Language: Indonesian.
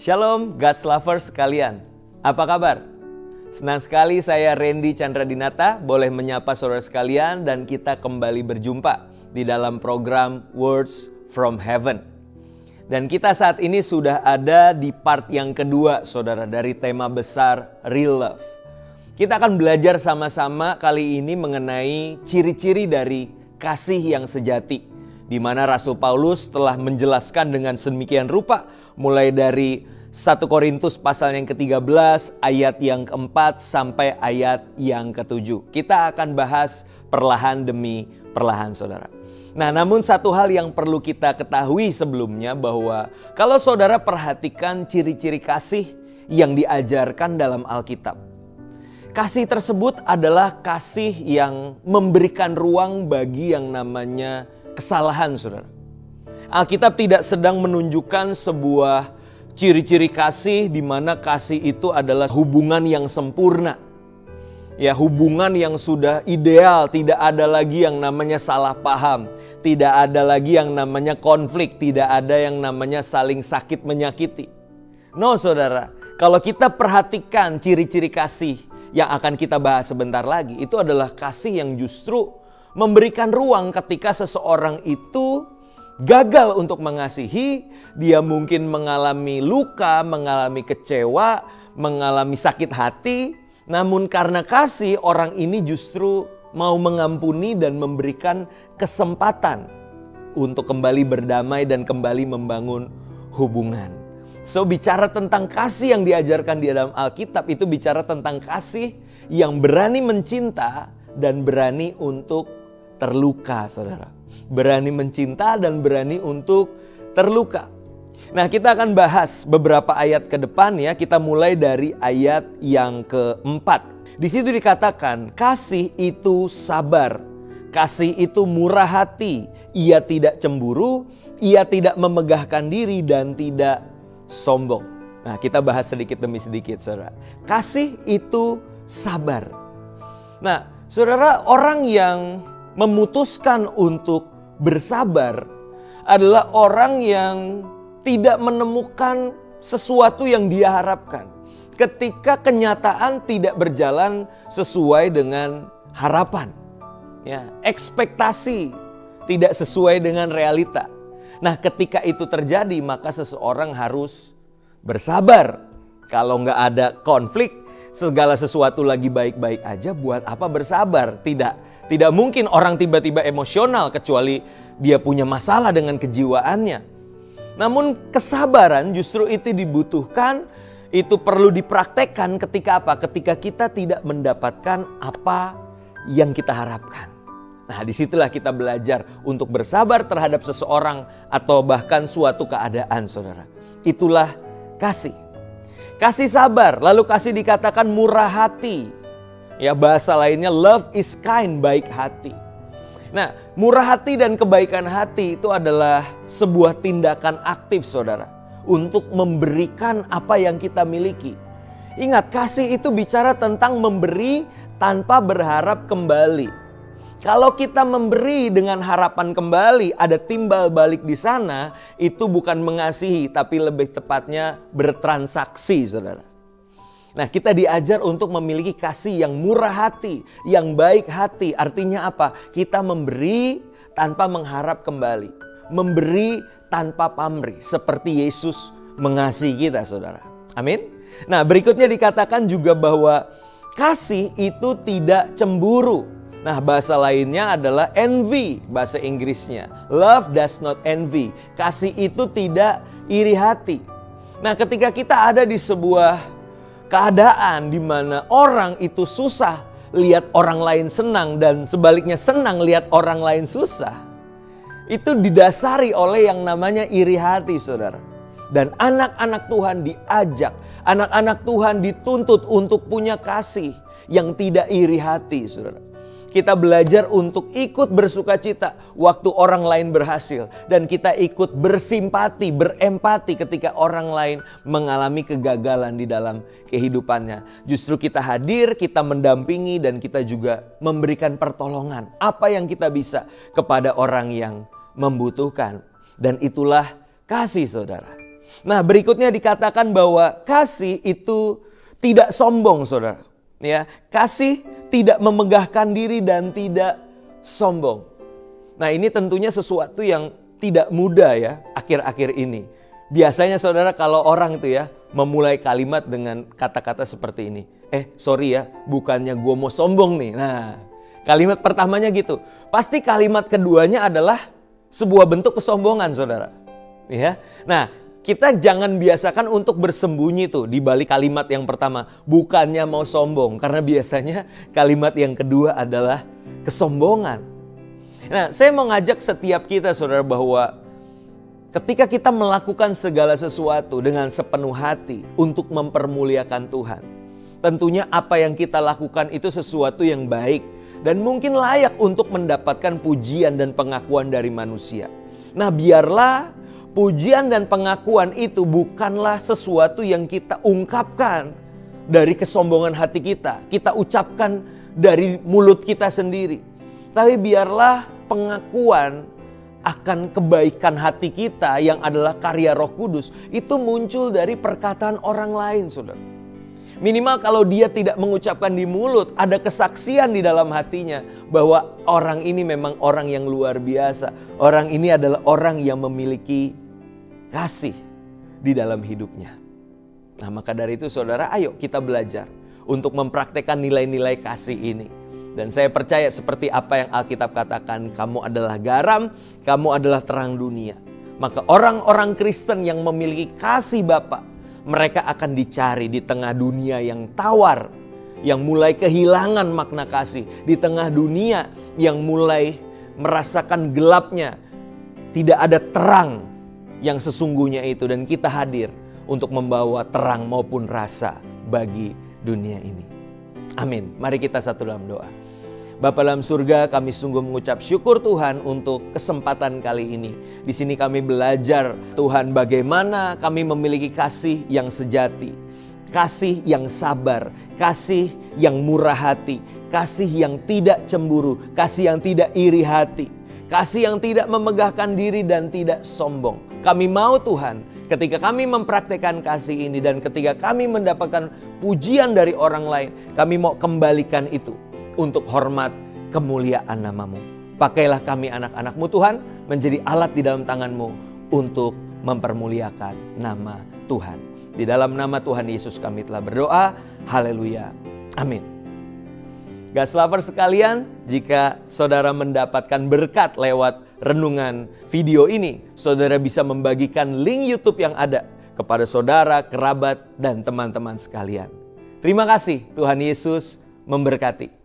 Shalom God's Lovers sekalian, apa kabar? Senang sekali saya Randy Chandradinata boleh menyapa saudara sekalian dan kita kembali berjumpa di dalam program Words from Heaven. Dan kita saat ini sudah ada di part yang kedua saudara dari tema besar Real Love. Kita akan belajar sama-sama kali ini mengenai ciri-ciri dari kasih yang sejati, di mana Rasul Paulus telah menjelaskan dengan sedemikian rupa mulai dari 1 Korintus pasal yang ke-13 ayat yang ke-4 sampai ayat yang ke-7. Kita akan bahas perlahan demi perlahan saudara. Nah, namun satu hal yang perlu kita ketahui sebelumnya bahwa kalau saudara perhatikan ciri-ciri kasih yang diajarkan dalam Alkitab, kasih tersebut adalah kasih yang memberikan ruang bagi yang namanya kesalahan saudara. Alkitab tidak sedang menunjukkan sebuah ciri-ciri kasih di mana kasih itu adalah hubungan yang sempurna. Ya, hubungan yang sudah ideal, tidak ada lagi yang namanya salah paham, tidak ada lagi yang namanya konflik, tidak ada yang namanya saling sakit menyakiti. No saudara, kalau kita perhatikan ciri-ciri kasih yang akan kita bahas sebentar lagi, itu adalah kasih yang justru memberikan ruang ketika seseorang itu gagal untuk mengasihi, dia mungkin mengalami luka, mengalami kecewa, mengalami sakit hati. Namun karena kasih, orang ini justru mau mengampuni dan memberikan kesempatan untuk kembali berdamai dan kembali membangun hubungan. So, bicara tentang kasih yang diajarkan di dalam Alkitab itu bicara tentang kasih yang berani mencinta dan berani untuk terluka, saudara. Berani mencinta dan berani untuk terluka. Nah, kita akan bahas beberapa ayat ke depan ya. Kita mulai dari ayat yang keempat. Di situ dikatakan, kasih itu sabar, kasih itu murah hati, ia tidak cemburu, ia tidak memegahkan diri dan tidak sombong. Nah, kita bahas sedikit demi sedikit, saudara. Kasih itu sabar. Nah, saudara, orang yang memutuskan untuk bersabar adalah orang yang tidak menemukan sesuatu yang dia harapkan ketika kenyataan tidak berjalan sesuai dengan harapan. Ya, ekspektasi tidak sesuai dengan realita. Nah, ketika itu terjadi, maka seseorang harus bersabar. Kalau nggak ada konflik, segala sesuatu lagi baik-baik aja, buat apa bersabar? Tidak mungkin orang tiba-tiba emosional kecuali dia punya masalah dengan kejiwaannya. Namun kesabaran justru itu dibutuhkan, itu perlu dipraktekkan ketika apa? Ketika kita tidak mendapatkan apa yang kita harapkan. Nah, disitulah kita belajar untuk bersabar terhadap seseorang atau bahkan suatu keadaan, saudara. Itulah kasih. Kasih sabar, lalu kasih dikatakan murah hati. Ya, bahasa lainnya love is kind, baik hati. Nah, murah hati dan kebaikan hati itu adalah sebuah tindakan aktif, saudara, untuk memberikan apa yang kita miliki. Ingat, kasih itu bicara tentang memberi tanpa berharap kembali. Kalau kita memberi dengan harapan kembali, ada timbal balik di sana, itu bukan mengasihi, tapi lebih tepatnya bertransaksi, saudara. Nah, kita diajar untuk memiliki kasih yang murah hati, yang baik hati. Artinya apa? Kita memberi tanpa mengharap kembali. Memberi tanpa pamrih, seperti Yesus mengasihi kita, saudara. Amin. Nah, berikutnya dikatakan juga bahwa kasih itu tidak cemburu. Nah, bahasa lainnya adalah envy, bahasa Inggrisnya. Love does not envy. Kasih itu tidak iri hati. Nah, ketika kita ada di sebuah keadaan di mana orang itu susah lihat orang lain senang dan sebaliknya senang lihat orang lain susah, itu didasari oleh yang namanya iri hati, saudara. Dan anak-anak Tuhan diajak, anak-anak Tuhan dituntut untuk punya kasih yang tidak iri hati, saudara. Kita belajar untuk ikut bersukacita waktu orang lain berhasil. Dan kita ikut bersimpati, berempati ketika orang lain mengalami kegagalan di dalam kehidupannya. Justru kita hadir, kita mendampingi, dan kita juga memberikan pertolongan. Apa yang kita bisa kepada orang yang membutuhkan. Dan itulah kasih, saudara. Nah, berikutnya dikatakan bahwa kasih itu tidak sombong, saudara. Ya, kasih tidak memegahkan diri dan tidak sombong. Nah, ini tentunya sesuatu yang tidak mudah ya akhir-akhir ini. Biasanya saudara kalau orang itu ya memulai kalimat dengan kata-kata seperti ini. Sorry ya, bukannya gue mau sombong nih. Nah, kalimat pertamanya gitu. Pasti kalimat keduanya adalah sebuah bentuk kesombongan, saudara. Ya. Nah, kita jangan biasakan untuk bersembunyi tuh di balik kalimat yang pertama. Bukannya mau sombong. Karena biasanya kalimat yang kedua adalah kesombongan. Nah, saya mau ngajak setiap kita, saudara, bahwa ketika kita melakukan segala sesuatu dengan sepenuh hati untuk mempermuliakan Tuhan, tentunya apa yang kita lakukan itu sesuatu yang baik dan mungkin layak untuk mendapatkan pujian dan pengakuan dari manusia. Nah, biarlah pujian dan pengakuan itu bukanlah sesuatu yang kita ungkapkan dari kesombongan hati kita. Kita ucapkan dari mulut kita sendiri. Tapi biarlah pengakuan akan kebaikan hati kita yang adalah karya Roh Kudus itu muncul dari perkataan orang lain, saudara. Minimal kalau dia tidak mengucapkan di mulut, ada kesaksian di dalam hatinya bahwa orang ini memang orang yang luar biasa. Orang ini adalah orang yang memiliki kasih di dalam hidupnya. Nah, maka dari itu saudara, ayo kita belajar untuk mempraktekkan nilai-nilai kasih ini. Dan saya percaya seperti apa yang Alkitab katakan, kamu adalah garam, kamu adalah terang dunia. Maka orang-orang Kristen yang memiliki kasih Bapa, mereka akan dicari di tengah dunia yang tawar, yang mulai kehilangan makna kasih, di tengah dunia yang mulai merasakan gelapnya, tidak ada terang yang sesungguhnya itu, dan kita hadir untuk membawa terang maupun rasa bagi dunia ini. Amin. Mari kita satu dalam doa. Bapa dalam surga, kami sungguh mengucap syukur Tuhan untuk kesempatan kali ini. Di sini kami belajar Tuhan bagaimana kami memiliki kasih yang sejati, kasih yang sabar, kasih yang murah hati, kasih yang tidak cemburu, kasih yang tidak iri hati, kasih yang tidak memegahkan diri dan tidak sombong. Kami mau Tuhan, ketika kami mempraktekkan kasih ini dan ketika kami mendapatkan pujian dari orang lain, kami mau kembalikan itu untuk hormat kemuliaan nama-Mu. Pakailah kami anak-anak-Mu Tuhan menjadi alat di dalam tangan-Mu untuk mempermuliakan nama Tuhan. Di dalam nama Tuhan Yesus kami telah berdoa. Haleluya. Amin. God's Lovers sekalian, jika saudara mendapatkan berkat lewat renungan video ini, saudara bisa membagikan link YouTube yang ada kepada saudara, kerabat, dan teman-teman sekalian. Terima kasih, Tuhan Yesus memberkati.